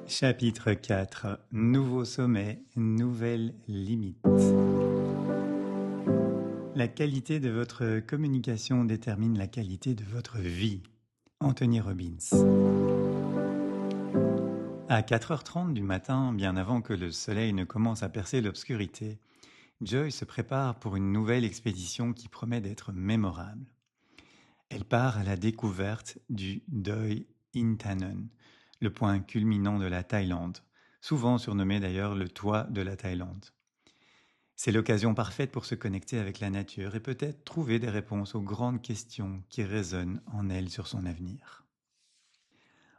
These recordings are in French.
Chapitre 4. Nouveau sommet, nouvelle limite. La qualité de votre communication détermine la qualité de votre vie. Anthony Robbins. À 4h30 du matin, bien avant que le soleil ne commence à percer l'obscurité, Joy se prépare pour une nouvelle expédition qui promet d'être mémorable. Elle part à la découverte du Doi Intanon, le point culminant de la Thaïlande, souvent surnommé d'ailleurs le toit de la Thaïlande. C'est l'occasion parfaite pour se connecter avec la nature et peut-être trouver des réponses aux grandes questions qui résonnent en elle sur son avenir.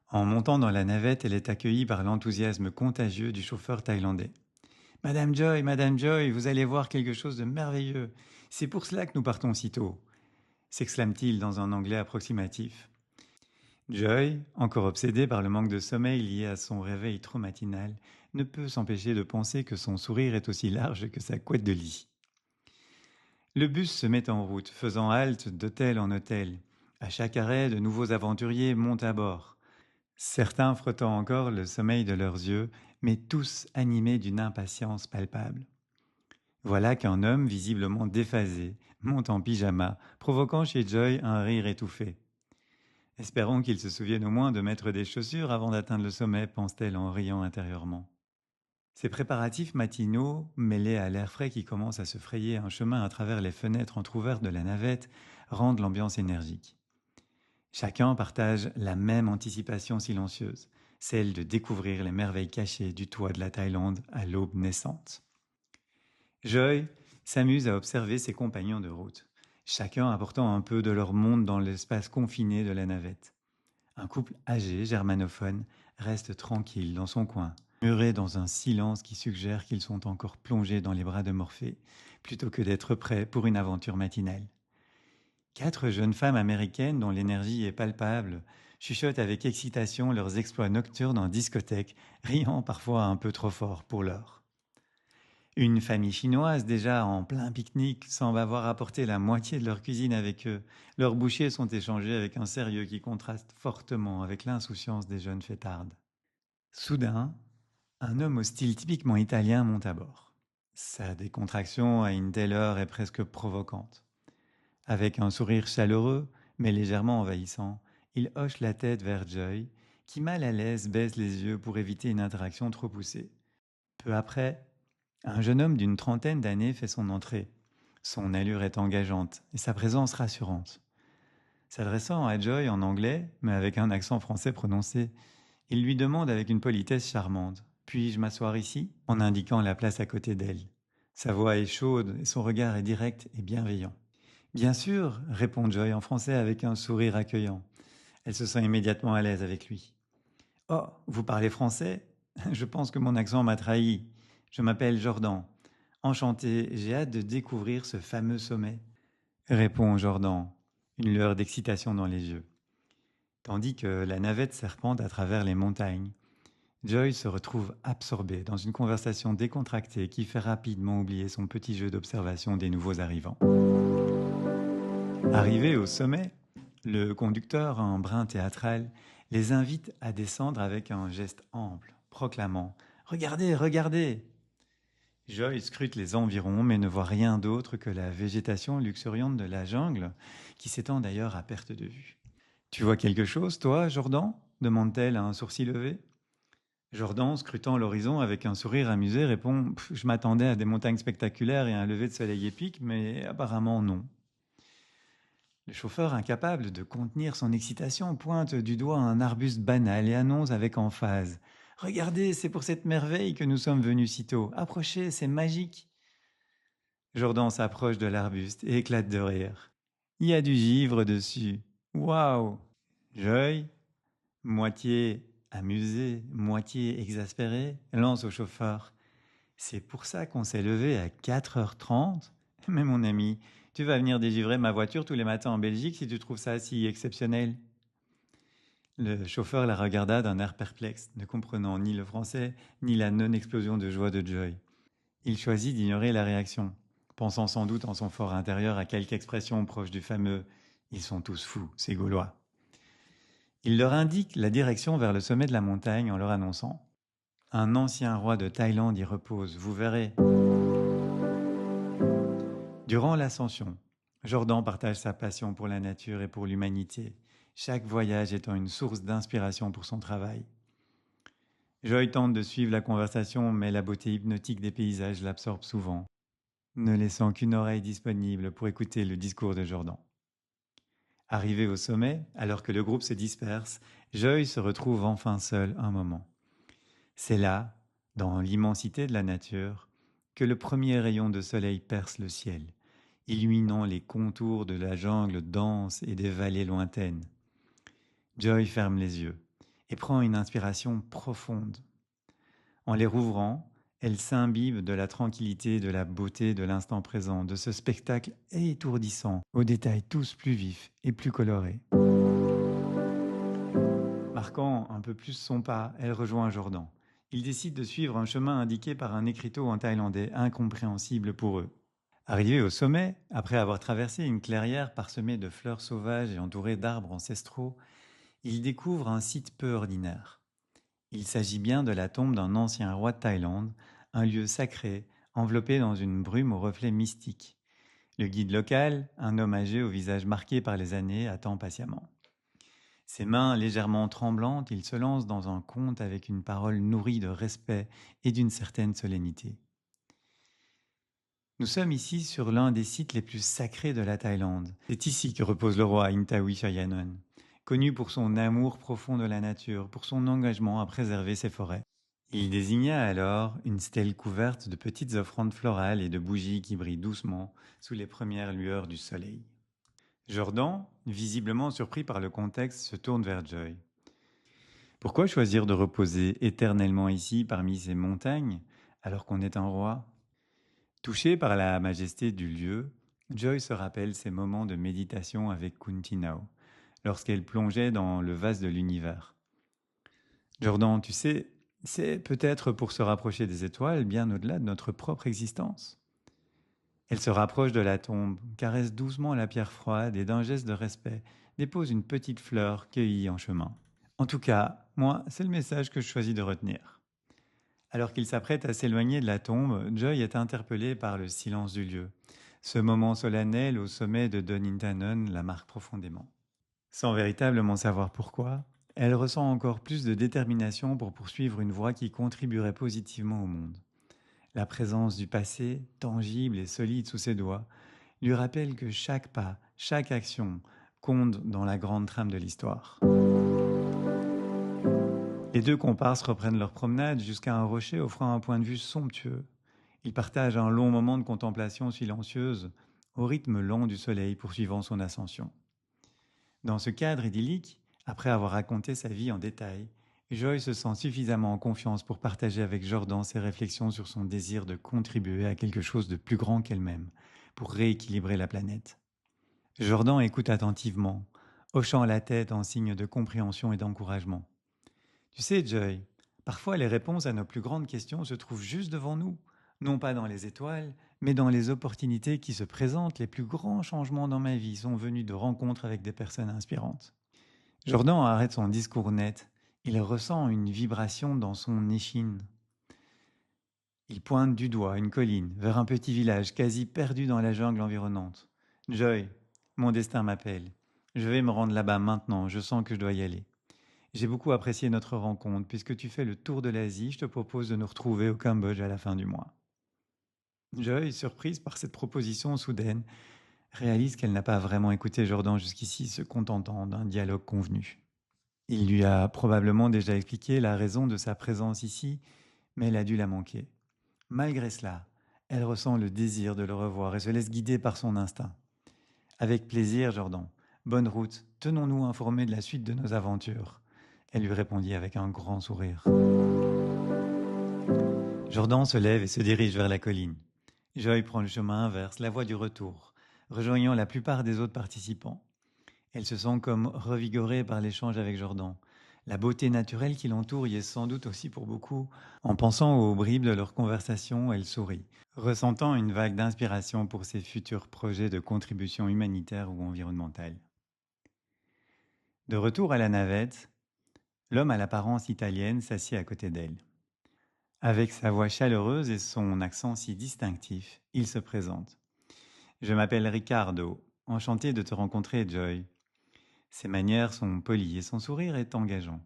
En montant dans la navette, elle est accueillie par l'enthousiasme contagieux du chauffeur thaïlandais. « Madame Joy, vous allez voir quelque chose de merveilleux. C'est pour cela que nous partons si tôt », s'exclame-t-il dans un anglais approximatif. Joy, encore obsédée par le manque de sommeil lié à son réveil trop matinal, ne peut s'empêcher de penser que son sourire est aussi large que sa couette de lit. Le bus se met en route, faisant halte d'hôtel en hôtel. À chaque arrêt, de nouveaux aventuriers montent à bord. Certains frottant encore le sommeil de leurs yeux, mais tous animés d'une impatience palpable. Voilà qu'un homme, visiblement déphasé, monte en pyjama, provoquant chez Joy un rire étouffé. Espérons qu'il se souvienne au moins de mettre des chaussures avant d'atteindre le sommet, pense-t-elle en riant intérieurement. Ces préparatifs matinaux, mêlés à l'air frais qui commence à se frayer un chemin à travers les fenêtres entr'ouvertes de la navette, rendent l'ambiance énergique. Chacun partage la même anticipation silencieuse, celle de découvrir les merveilles cachées du toit de la Thaïlande à l'aube naissante. Joy s'amuse à observer ses compagnons de route, chacun apportant un peu de leur monde dans l'espace confiné de la navette. Un couple âgé, germanophone, reste tranquille dans son coin, muré dans un silence qui suggère qu'ils sont encore plongés dans les bras de Morphée, plutôt que d'être prêts pour une aventure matinale. 4 jeunes femmes américaines dont l'énergie est palpable chuchotent avec excitation leurs exploits nocturnes en discothèque, riant parfois un peu trop fort pour l'heure. Une famille chinoise déjà en plein pique-nique semble avoir apporté la moitié de leur cuisine avec eux. Leurs bouchées sont échangées avec un sérieux qui contraste fortement avec l'insouciance des jeunes fêtardes. Soudain, un homme au style typiquement italien monte à bord. Sa décontraction à une telle heure est presque provocante. Avec un sourire chaleureux, mais légèrement envahissant, il hoche la tête vers Joy, qui mal à l'aise baisse les yeux pour éviter une interaction trop poussée. Peu après, un jeune homme d'une trentaine d'années fait son entrée. Son allure est engageante et sa présence rassurante. S'adressant à Joy en anglais, mais avec un accent français prononcé, il lui demande avec une politesse charmante « Puis-je m'asseoir ici ?» en indiquant la place à côté d'elle. Sa voix est chaude et son regard est direct et bienveillant. « Bien sûr !» répond Joy en français avec un sourire accueillant. Elle se sent immédiatement à l'aise avec lui. « Oh, vous parlez français ? Je pense que mon accent m'a trahi. Je m'appelle Jordan. Enchanté, j'ai hâte de découvrir ce fameux sommet. » Répond Jordan, une lueur d'excitation dans les yeux. Tandis que la navette serpente à travers les montagnes, Joy se retrouve absorbée dans une conversation décontractée qui fait rapidement oublier son petit jeu d'observation des nouveaux arrivants. Arrivé au sommet, le conducteur, un brin théâtral, les invite à descendre avec un geste ample, proclamant « Regardez, regardez !» Joy scrute les environs mais ne voit rien d'autre que la végétation luxuriante de la jungle, qui s'étend d'ailleurs à perte de vue. « Tu vois quelque chose, toi, Jordan ?» demande-t-elle à un sourcil levé. Jordan, scrutant l'horizon avec un sourire amusé, répond « Je m'attendais à des montagnes spectaculaires et à un lever de soleil épique, mais apparemment non. » Le chauffeur, incapable de contenir son excitation, pointe du doigt un arbuste banal et annonce avec emphase « Regardez, c'est pour cette merveille que nous sommes venus si tôt. Approchez, c'est magique !» Jordan s'approche de l'arbuste et éclate de rire. Il y a du givre dessus. Waouh! Joy, moitié amusé, moitié exaspéré, lance au chauffeur. C'est pour ça qu'on s'est levé à 4h30 ? Mais mon ami, tu vas venir dégivrer ma voiture tous les matins en Belgique si tu trouves ça si exceptionnel. Le chauffeur la regarda d'un air perplexe, ne comprenant ni le français, ni la non-explosion de joie de Joy. Il choisit d'ignorer la réaction, pensant sans doute en son fort intérieur à quelque expression proche du fameux « Ils sont tous fous, ces Gaulois ». Il leur indique la direction vers le sommet de la montagne en leur annonçant Un ancien roi de Thaïlande y repose, vous verrez. Durant l'ascension, Jordan partage sa passion pour la nature et pour l'humanité, chaque voyage étant une source d'inspiration pour son travail. Joy tente de suivre la conversation, mais la beauté hypnotique des paysages l'absorbe souvent, ne laissant qu'une oreille disponible pour écouter le discours de Jordan. Arrivé au sommet, alors que le groupe se disperse, Joy se retrouve enfin seul un moment. C'est là, dans l'immensité de la nature, que le premier rayon de soleil perce le ciel, illuminant les contours de la jungle dense et des vallées lointaines. Joy ferme les yeux et prend une inspiration profonde. En les rouvrant, elle s'imbibe de la tranquillité et de la beauté de l'instant présent, de ce spectacle étourdissant, aux détails tous plus vifs et plus colorés. Marquant un peu plus son pas, elle rejoint Jordan. Ils décident de suivre un chemin indiqué par un écriteau en thaïlandais incompréhensible pour eux. Arrivés au sommet, après avoir traversé une clairière parsemée de fleurs sauvages et entourée d'arbres ancestraux, ils découvrent un site peu ordinaire. Il s'agit bien de la tombe d'un ancien roi de Thaïlande, un lieu sacré, enveloppé dans une brume aux reflets mystiques. Le guide local, un homme âgé au visage marqué par les années, attend patiemment. Ses mains légèrement tremblantes, il se lance dans un conte avec une parole nourrie de respect et d'une certaine solennité. Nous sommes ici sur l'un des sites les plus sacrés de la Thaïlande. C'est ici que repose le roi Intawi Chayanon, connu pour son amour profond de la nature, pour son engagement à préserver ses forêts. Il désigna alors une stèle couverte de petites offrandes florales et de bougies qui brillent doucement sous les premières lueurs du soleil. Jordan, visiblement surpris par le contexte, se tourne vers Joy. Pourquoi choisir de reposer éternellement ici parmi ces montagnes alors qu'on est un roi? Touché par la majesté du lieu, Joy se rappelle ses moments de méditation avec Kunti Nao, lorsqu'elle plongeait dans le vase de l'univers. Jordan, tu sais, c'est peut-être pour se rapprocher des étoiles bien au-delà de notre propre existence. Elle se rapproche de la tombe, caresse doucement la pierre froide et d'un geste de respect dépose une petite fleur cueillie en chemin. En tout cas, moi, c'est le message que je choisis de retenir. Alors qu'il s'apprête à s'éloigner de la tombe, Joy est interpellé par le silence du lieu. Ce moment solennel au sommet de Donintanon la marque profondément. Sans véritablement savoir pourquoi, elle ressent encore plus de détermination pour poursuivre une voie qui contribuerait positivement au monde. La présence du passé, tangible et solide sous ses doigts, lui rappelle que chaque pas, chaque action compte dans la grande trame de l'histoire. Les deux comparses reprennent leur promenade jusqu'à un rocher offrant un point de vue somptueux. Ils partagent un long moment de contemplation silencieuse, au rythme lent du soleil poursuivant son ascension. Dans ce cadre idyllique, après avoir raconté sa vie en détail, Joy se sent suffisamment en confiance pour partager avec Jordan ses réflexions sur son désir de contribuer à quelque chose de plus grand qu'elle-même, pour rééquilibrer la planète. Jordan écoute attentivement, hochant la tête en signe de compréhension et d'encouragement. Tu sais, Joy, parfois les réponses à nos plus grandes questions se trouvent juste devant nous, non pas dans les étoiles, mais dans les opportunités qui se présentent. Les plus grands changements dans ma vie sont venus de rencontres avec des personnes inspirantes. Jordan arrête son discours net. Il ressent une vibration dans son échine. Il pointe du doigt une colline vers un petit village quasi perdu dans la jungle environnante. Joy, mon destin m'appelle. Je vais me rendre là-bas maintenant, je sens que je dois y aller. J'ai beaucoup apprécié notre rencontre. Puisque tu fais le tour de l'Asie, je te propose de nous retrouver au Cambodge à la fin du mois. Joy, surprise par cette proposition soudaine, réalise qu'elle n'a pas vraiment écouté Jordan jusqu'ici, se contentant d'un dialogue convenu. Il lui a probablement déjà expliqué la raison de sa présence ici, mais elle a dû la manquer. Malgré cela, elle ressent le désir de le revoir et se laisse guider par son instinct. Avec plaisir, Jordan. Bonne route. Tenons-nous informés de la suite de nos aventures. Elle lui répondit avec un grand sourire. Jordan se lève et se dirige vers la colline. Joy prend le chemin inverse, la voie du retour, rejoignant la plupart des autres participants. Elle se sent comme revigorée par l'échange avec Jordan. La beauté naturelle qui l'entoure y est sans doute aussi pour beaucoup. En pensant aux bribes de leur conversation, elle sourit, ressentant une vague d'inspiration pour ses futurs projets de contribution humanitaire ou environnementale. De retour à la navette, l'homme à l'apparence italienne s'assied à côté d'elle. Avec sa voix chaleureuse et son accent si distinctif, il se présente. Je m'appelle Ricardo, enchanté de te rencontrer, Joy. Ses manières sont polies et son sourire est engageant.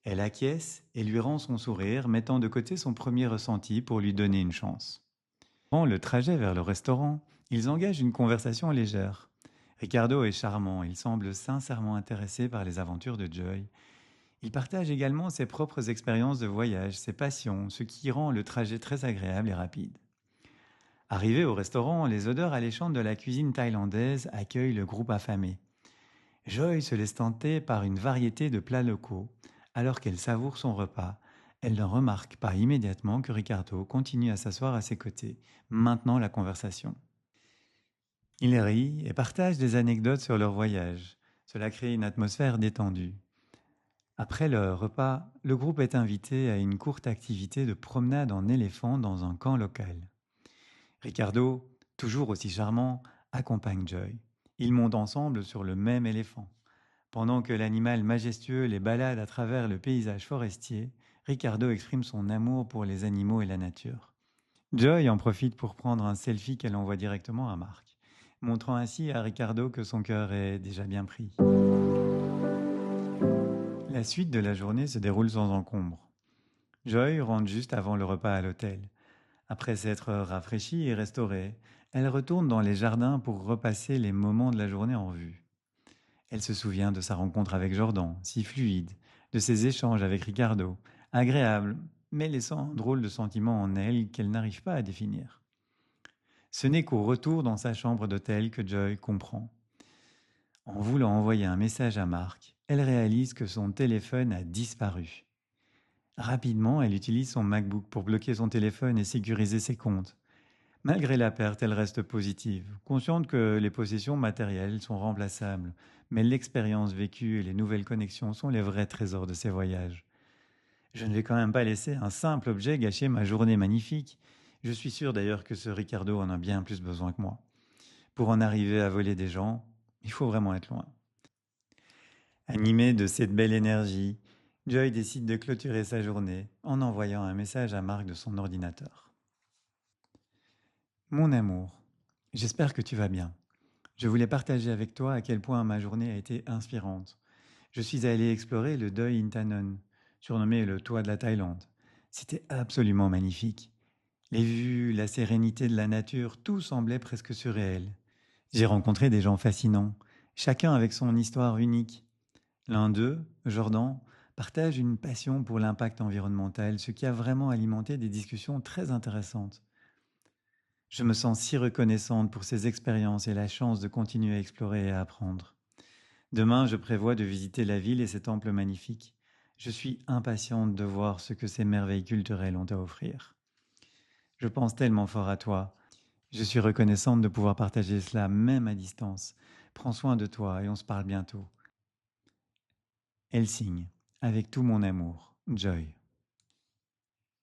Elle acquiesce et lui rend son sourire, mettant de côté son premier ressenti pour lui donner une chance. Pendant le trajet vers le restaurant, ils engagent une conversation légère. Ricardo est charmant, il semble sincèrement intéressé par les aventures de Joy. Il partage également ses propres expériences de voyage, ses passions, ce qui rend le trajet très agréable et rapide. Arrivé au restaurant, les odeurs alléchantes de la cuisine thaïlandaise accueillent le groupe affamé. Joy se laisse tenter par une variété de plats locaux. Alors qu'elle savoure son repas, elle ne remarque pas immédiatement que Ricardo continue à s'asseoir à ses côtés, maintenant la conversation. Ils rient et partagent des anecdotes sur leur voyage. Cela crée une atmosphère détendue. Après le repas, le groupe est invité à une courte activité de promenade en éléphant dans un camp local. Ricardo, toujours aussi charmant, accompagne Joy. Ils montent ensemble sur le même éléphant. Pendant que l'animal majestueux les balade à travers le paysage forestier, Ricardo exprime son amour pour les animaux et la nature. Joy en profite pour prendre un selfie qu'elle envoie directement à Marc, montrant ainsi à Ricardo que son cœur est déjà bien pris. La suite de la journée se déroule sans encombre. Joy rentre juste avant le repas à l'hôtel. Après s'être rafraîchie et restaurée, elle retourne dans les jardins pour repasser les moments de la journée en vue. Elle se souvient de sa rencontre avec Jordan, si fluide, de ses échanges avec Ricardo, agréable, mais laissant un drôle de sentiment en elle qu'elle n'arrive pas à définir. Ce n'est qu'au retour dans sa chambre d'hôtel que Joy comprend. En voulant envoyer un message à Marc, elle réalise que son téléphone a disparu. Rapidement, elle utilise son MacBook pour bloquer son téléphone et sécuriser ses comptes. Malgré la perte, elle reste positive, consciente que les possessions matérielles sont remplaçables, mais l'expérience vécue et les nouvelles connexions sont les vrais trésors de ces voyages. Je ne vais quand même pas laisser un simple objet gâcher ma journée magnifique. Je suis sûr d'ailleurs que ce Ricardo en a bien plus besoin que moi. Pour en arriver à voler des gens, il faut vraiment être loin. Animée de cette belle énergie, Joy décide de clôturer sa journée en envoyant un message à Marc de son ordinateur. Mon amour, j'espère que tu vas bien. Je voulais partager avec toi à quel point ma journée a été inspirante. Je suis allé explorer le Doi Intanon, surnommé le toit de la Thaïlande. C'était absolument magnifique. Les vues, la sérénité de la nature, tout semblait presque surréel. J'ai rencontré des gens fascinants, chacun avec son histoire unique. L'un d'eux, Jordan, partage une passion pour l'impact environnemental, ce qui a vraiment alimenté des discussions très intéressantes. Je me sens si reconnaissante pour ces expériences et la chance de continuer à explorer et à apprendre. Demain, je prévois de visiter la ville et ses temples magnifiques. Je suis impatiente de voir ce que ces merveilles culturelles ont à offrir. Je pense tellement fort à toi. Je suis reconnaissante de pouvoir partager cela même à distance. Prends soin de toi et on se parle bientôt. Elle signe, avec tout mon amour, Joy.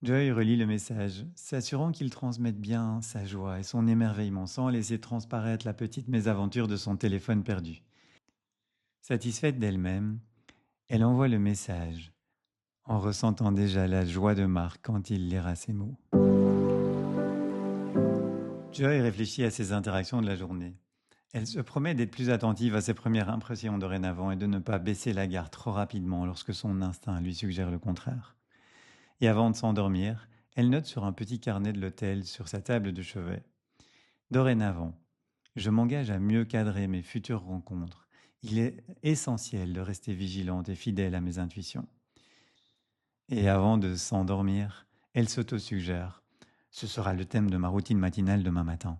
Joy relit le message, s'assurant qu'il transmette bien sa joie et son émerveillement sans laisser transparaître la petite mésaventure de son téléphone perdu. Satisfaite d'elle-même, elle envoie le message, en ressentant déjà la joie de Marc quand il lira ces mots. Joy réfléchit à ses interactions de la journée. Elle se promet d'être plus attentive à ses premières impressions dorénavant et de ne pas baisser la garde trop rapidement lorsque son instinct lui suggère le contraire. Et avant de s'endormir, elle note sur un petit carnet de l'hôtel sur sa table de chevet. Dorénavant, je m'engage à mieux cadrer mes futures rencontres. Il est essentiel de rester vigilante et fidèle à mes intuitions. Et avant de s'endormir, elle s'auto-suggère. Ce sera le thème de ma routine matinale demain matin.